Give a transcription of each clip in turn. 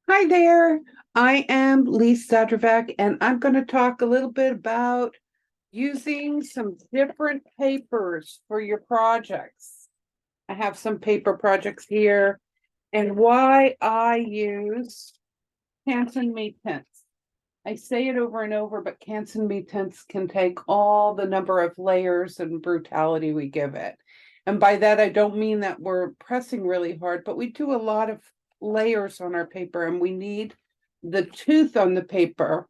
Hi there. I am Lisa Zadravec, and I'm going to talk a little bit about using some different papers for your projects. I have some paper projects here and why I use Canson MiTeintes. I say it over and over, but Canson MiTeintes can take all the number of layers and brutality we give it. And by that, I don't mean that we're pressing really hard, but we do a lot of layers on our paper and we need the tooth on the paper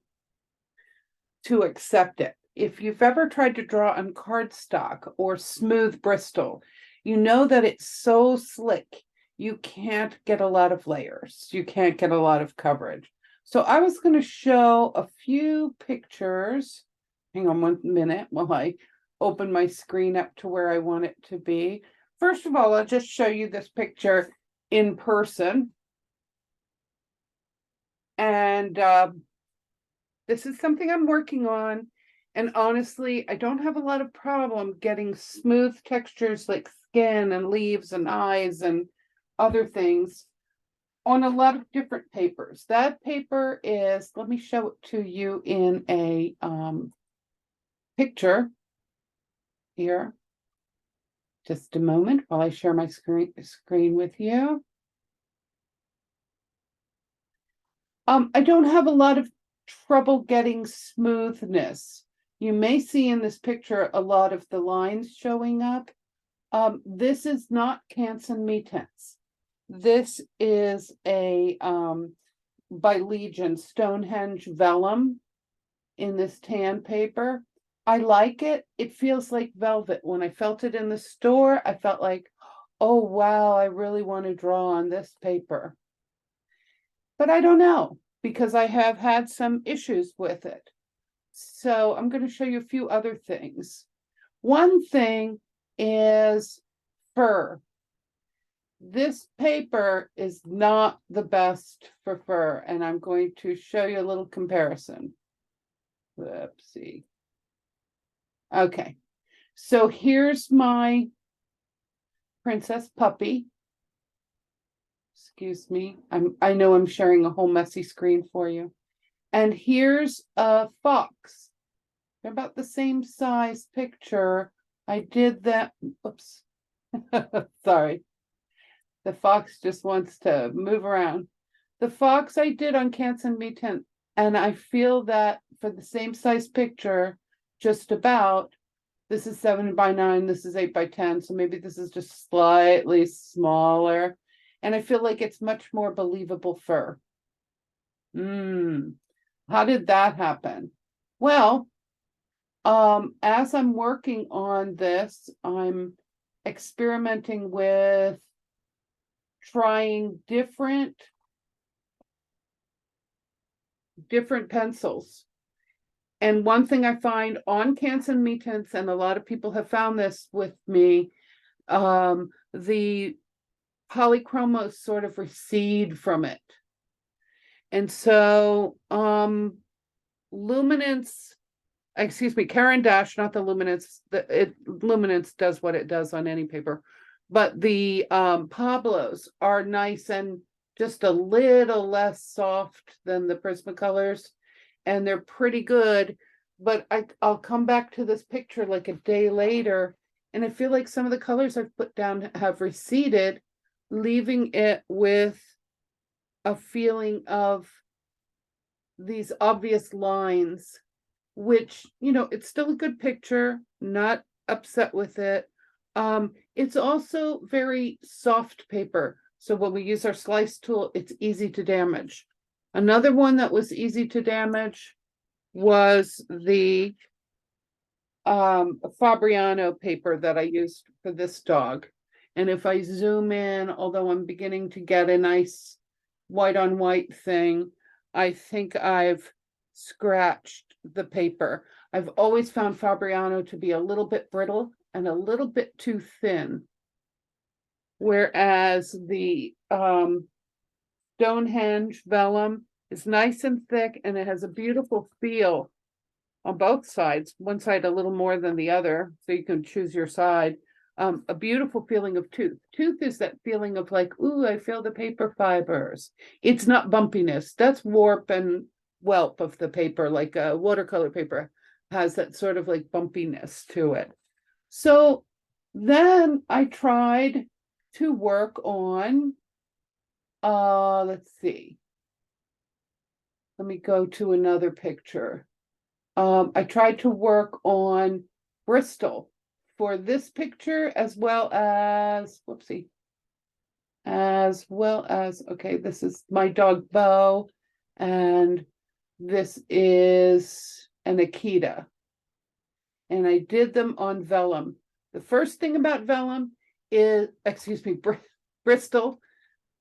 to accept it. If you've ever tried to draw on cardstock or smooth Bristol, you know that it's so slick, you can't get a lot of layers. You can't get a lot of coverage. So I was going to show a few pictures. Hang on 1 minute while I open my screen up to where I want it to be. First of all, I'll just show you this picture in person. And this is something I'm working on. And honestly, I don't have a lot of problem getting smooth textures like skin and leaves and eyes and other things on a lot of different papers. That paper is, let me show it to you in a picture here. Just a moment while I share my screen with you. I don't have a lot of trouble getting smoothness. You may see in this picture a lot of the lines showing up. This is not Canson MiTeintes. This is a by Legion Stonehenge vellum in this tan paper. I like it. It feels like velvet. When I felt it in the store, I felt like, oh wow, I really want to draw on this paper. But I don't know because I have had some issues with it. So I'm going to show you a few other things. One thing is fur. This paper is not the best for fur, and I'm going to show you a little comparison. Whoopsie. Okay, so here's my princess puppy. Excuse me, I know I'm sharing a whole messy screen for you. And here's a fox. They're about the same size picture. I did that, oops, sorry. The fox just wants to move around. The fox I did on Canson MiTeintes, and I feel that for the same size picture, just about, this is 7x9, this is 8x10, so maybe this is just slightly smaller. And I feel like it's much more believable fur. How did that happen? Well, as I'm working on this, I'm experimenting with trying different pencils. And one thing I find on Canson MiTeintes, and a lot of people have found this with me, the polychromos sort of recede from it. And so luminance, excuse me, Caran d'Ache, not the luminance, luminance does what it does on any paper, but the Pablos are nice and just a little less soft than the Prismacolors, and they're pretty good. But I'll come back to this picture like a day later, and I feel like some of the colors I've put down have receded, leaving it with a feeling of these obvious lines, which, you know, it's still a good picture, not upset with it. It's also very soft paper. So when we use our slice tool, it's easy to damage. Another one that was easy to damage was the Fabriano paper that I used for this dog. And if I zoom in, although I'm beginning to get a nice white on white thing, I think I've scratched the paper. I've always found Fabriano to be a little bit brittle and a little bit too thin. Whereas the Stonehenge vellum is nice and thick and it has a beautiful feel on both sides. One side a little more than the other, so you can choose your side. a beautiful feeling of tooth. Tooth is that feeling of like, ooh, I feel the paper fibers. It's not bumpiness. That's warp and whelp of the paper, like a watercolor paper has that sort of like bumpiness to it. So then I tried to work on, let's see. Let me go to another picture. I tried to work on Bristol for this picture as well as, whoopsie, okay, this is my dog Bo, and this is an Akita. And I did them on vellum. The first thing about vellum is, Bristol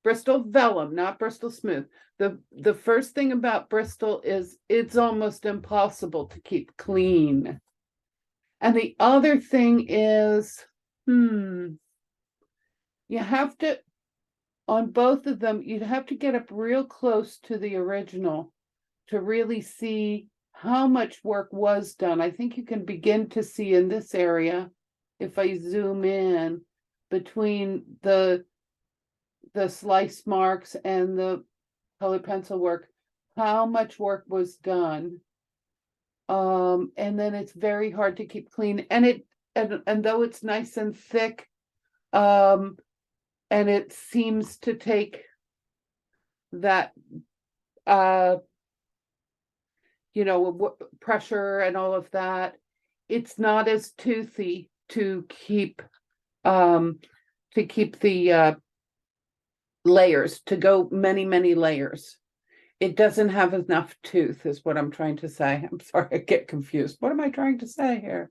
vellum, not Bristol smooth. The first thing about Bristol is it's almost impossible to keep clean. And the other thing is, you have to, on both of them, you'd have to get up real close to the original to really see how much work was done. I think you can begin to see in this area, if I zoom in, between the slice marks and the colored pencil work, how much work was done. And then it's very hard to keep clean. And though it's nice and thick, and it seems to take that pressure and all of that, it's not as toothy to keep the layers, to go many layers. It doesn't have enough tooth, is what I'm trying to say. I'm sorry, I get confused. What am I trying to say here?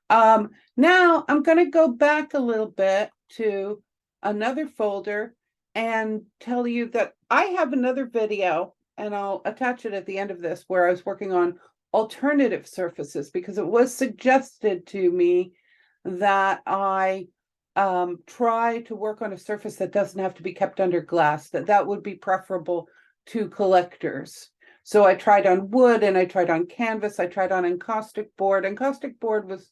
Now I'm going to go back a little bit to another folder and tell you that I have another video, and I'll attach it at the end of this, where I was working on alternative surfaces, because it was suggested to me that I try to work on a surface that doesn't have to be kept under glass, that would be preferable to collectors. So I tried on wood, and I tried on canvas, I tried on encaustic board. Encaustic board was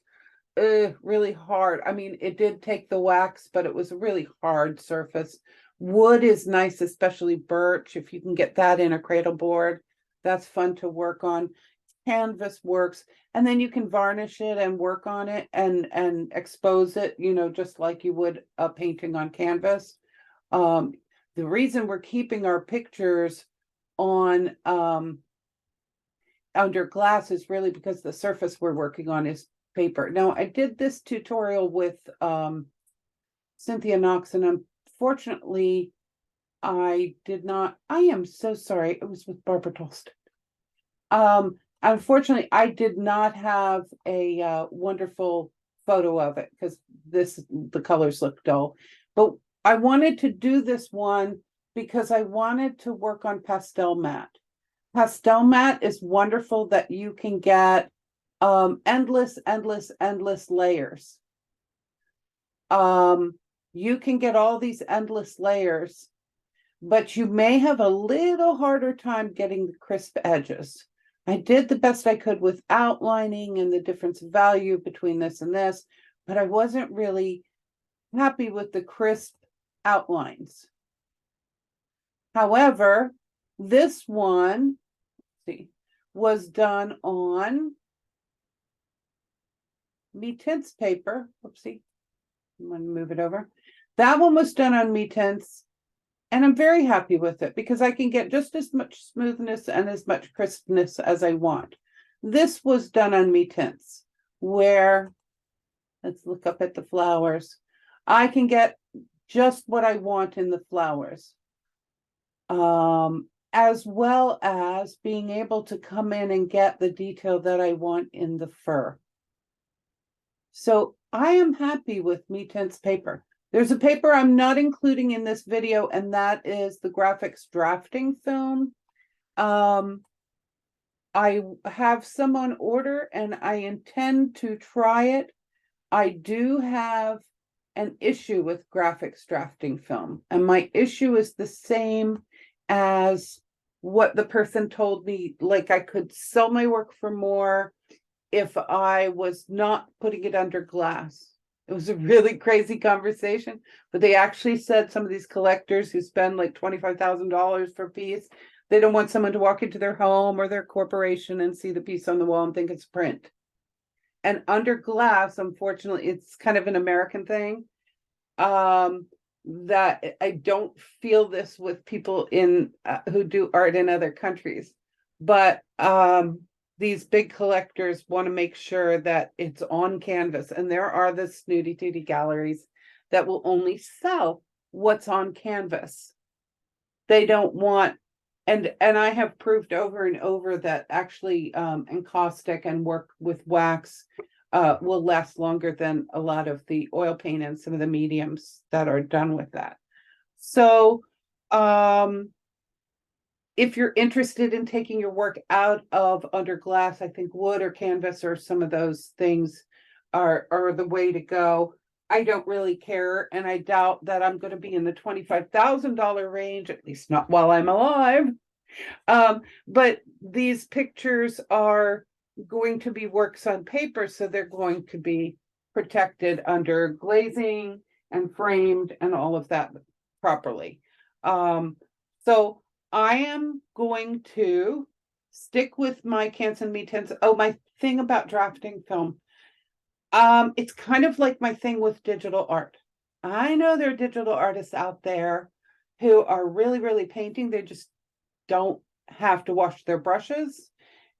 really hard. I mean, it did take the wax, but it was a really hard surface. Wood is nice, especially birch. If you can get that in a cradle board, that's fun to work on. Canvas works, and then you can varnish it and work on it and expose it, just like you would a painting on canvas. The reason we're keeping our pictures on under glass is really because the surface we're working on is paper. Now, I did this tutorial with Cynthia Knox, and unfortunately I am so sorry, it was with Barbara Tolston. Unfortunately, I did not have a wonderful photo of it because the colors look dull. But I wanted to do this one because I wanted to work on pastel matte. Pastel matte is wonderful that you can get endless layers. You can get all these endless layers, but you may have a little harder time getting the crisp edges. I did the best I could with outlining and the difference of value between this and this, but I wasn't really happy with the crisp outlines. However, this one, was done on MiTeintes paper. Oopsie, I'm going to move it over. That one was done on MiTeintes, and I'm very happy with it because I can get just as much smoothness and as much crispness as I want. This was done on MiTeintes, where, let's look up at the flowers. I can get just what I want in the flowers, as well as being able to come in and get the detail that I want in the fur. So I am happy with MiTeintes paper. There's a paper I'm not including in this video, and that is the graphics drafting film. I have some on order, and I intend to try it. I do have an issue with graphics drafting film, and my issue is the same as what the person told me, like I could sell my work for more if I was not putting it under glass. It was a really crazy conversation, but they actually said some of these collectors who spend like $25,000 for a piece, they don't want someone to walk into their home or their corporation and see the piece on the wall and think it's print. And under glass, unfortunately, it's kind of an American thing. That I don't feel this with people in who do art in other countries, but these big collectors want to make sure that it's on canvas, and there are the snooty tooty galleries that will only sell what's on canvas. They don't want, and I have proved over and over that actually encaustic and work with wax will last longer than a lot of the oil paint and some of the mediums that are done with that. So if you're interested in taking your work out of under glass, I think wood or canvas or some of those things are the way to go. I don't really care, and I doubt that I'm going to be in the $25,000 range, at least not while I'm alive. But these pictures are going to be works on paper, so they're going to be protected under glazing and framed and all of that properly. So I am going to stick with my Canson MiTeintes. Oh, my thing about drafting film. It's kind of like my thing with digital art. I know there are digital artists out there who are really, really painting. They just don't have to wash their brushes.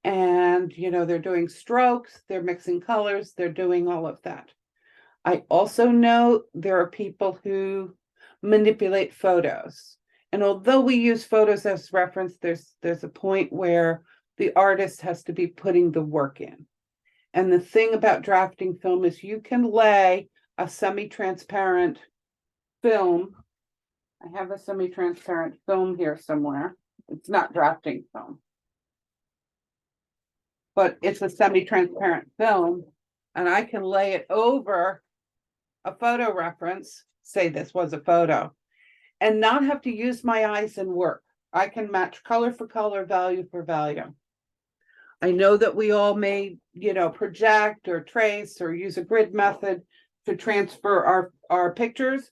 And, they're doing strokes, they're mixing colors, they're doing all of that. I also know there are people who manipulate photos. And although we use photos as reference, there's a point where the artist has to be putting the work in. And the thing about drafting film is you can lay a semi-transparent film. I have a semi-transparent film here somewhere. It's not drafting film, but it's a semi-transparent film, and I can lay it over a photo reference, say this was a photo, and not have to use my eyes and work. I can match color for color, value for value. I know that we all may, project or trace or use a grid method to transfer our pictures,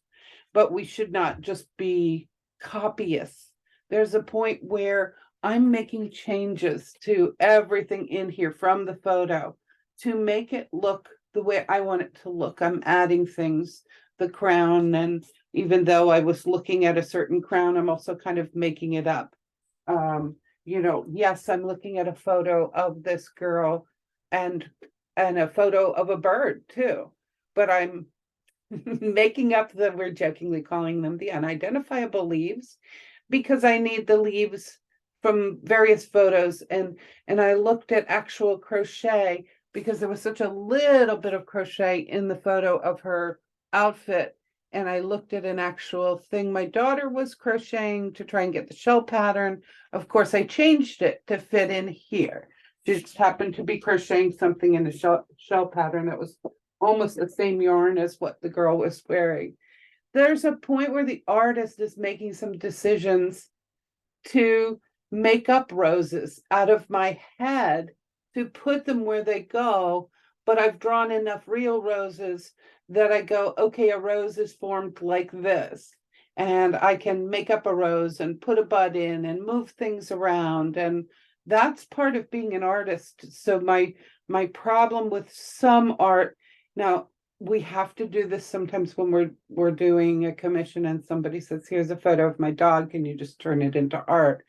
but we should not just be copyists. There's a point where I'm making changes to everything in here from the photo to make it look the way I want it to look. I'm adding things, the crown, and even though I was looking at a certain crown, I'm also kind of making it up. Yes, I'm looking at a photo of this girl and a photo of a bird too, but I'm making up we're jokingly calling them the unidentifiable leaves, because I need the leaves from various photos, and I looked at actual crochet because there was such a little bit of crochet in the photo of her outfit, and I looked at an actual thing my daughter was crocheting to try and get the shell pattern. Of course, I changed it to fit in here. She just happened to be crocheting something in the shell pattern that was almost the same yarn as what the girl was wearing. There's a point where the artist is making some decisions to make up roses out of my head to put them where they go, but I've drawn enough real roses that I go, okay, a rose is formed like this, and I can make up a rose and put a bud in and move things around, and that's part of being an artist. So my problem with some art, now we have to do this sometimes when we're doing a commission and somebody says, here's a photo of my dog, can you just turn it into art?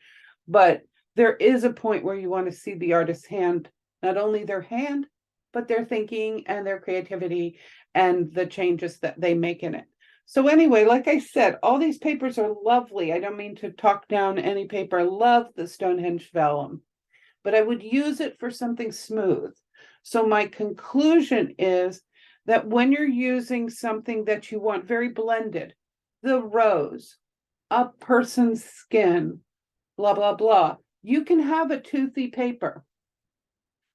But there is a point where you want to see the artist's hand, not only their hand, but their thinking and their creativity and the changes that they make in it. So anyway, like I said, all these papers are lovely. I don't mean to talk down any paper. I love the Stonehenge vellum, but I would use it for something smooth. So my conclusion is that when you're using something that you want very blended, the rose, a person's skin, blah, blah, blah, you can have a toothy paper.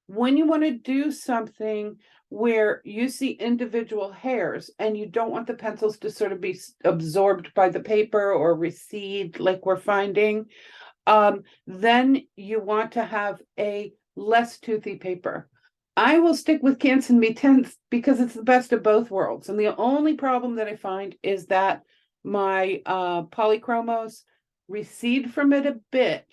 When you want to do something where you see individual hairs and you don't want the pencils to sort of be absorbed by the paper or recede like we're finding, then you want to have a less toothy paper. I will stick with Canson MiTeintes because it's the best of both worlds. And the only problem that I find is that my polychromos recede from it a bit,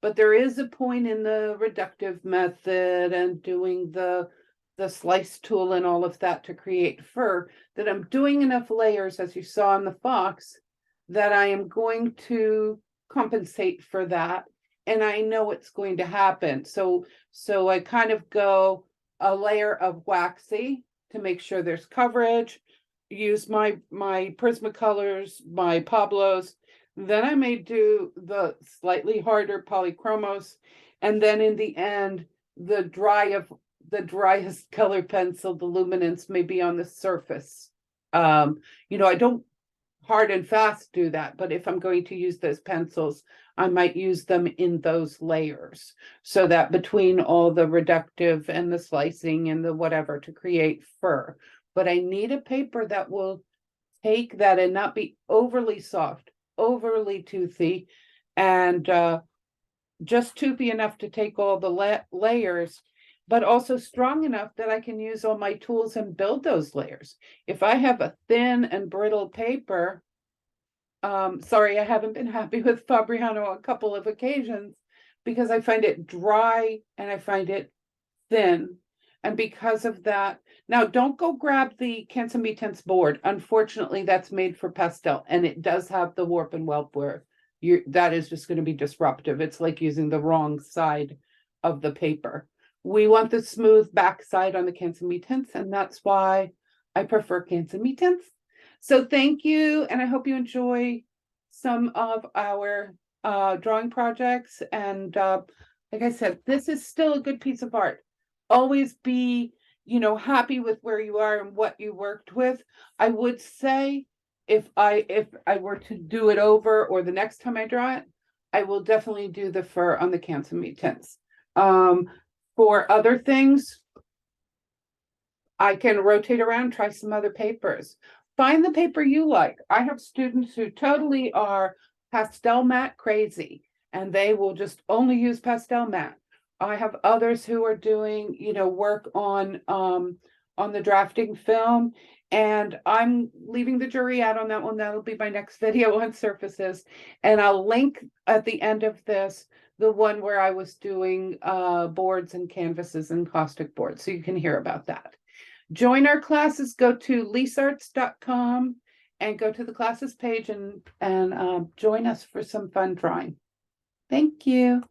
but there is a point in the reductive method and doing the slice tool and all of that to create fur that I'm doing enough layers, as you saw in the fox, that I am going to compensate for that. And I know it's going to happen. So I kind of go a layer of waxy to make sure there's coverage, use my Prismacolors, my Pablos. Then I may do the slightly harder polychromos, and then in the end, the driest color pencil, the luminance may be on the surface. I don't hard and fast do that, but if I'm going to use those pencils, I might use them in those layers so that between all the reductive and the slicing and the whatever to create fur. But I need a paper that will take that and not be overly soft, overly toothy, and just toothy enough to take all the layers, but also strong enough that I can use all my tools and build those layers. If I have a thin and brittle paper, sorry, I haven't been happy with Fabriano a couple of occasions because I find it dry and I find it thin. And because of that, now don't go grab the Canson MiTeintes board. Unfortunately, that's made for pastel and it does have the warp and welt where that is just going to be disruptive. It's like using the wrong side of the paper. We want the smooth back side on the Canson MiTeintes, and that's why I prefer Canson MiTeintes. So thank you, and I hope you enjoy some of our drawing projects. And like I said, this is still a good piece of art. Always be, happy with where you are and what you worked with. I would say if I were to do it over or the next time I draw it, I will definitely do the fur on the Canson MiTeintes. For other things, I can rotate around, try some other papers. Find the paper you like. I have students who totally are pastel matte crazy, and they will just only use pastel matte. I have others who are doing, work on the drafting film, and I'm leaving the jury out on that one. That'll be my next video on surfaces, and I'll link at the end of this the one where I was doing boards and canvases and caustic boards, so you can hear about that. Join our classes, go to leasearts.com and go to the classes page and join us for some fun drawing. Thank you.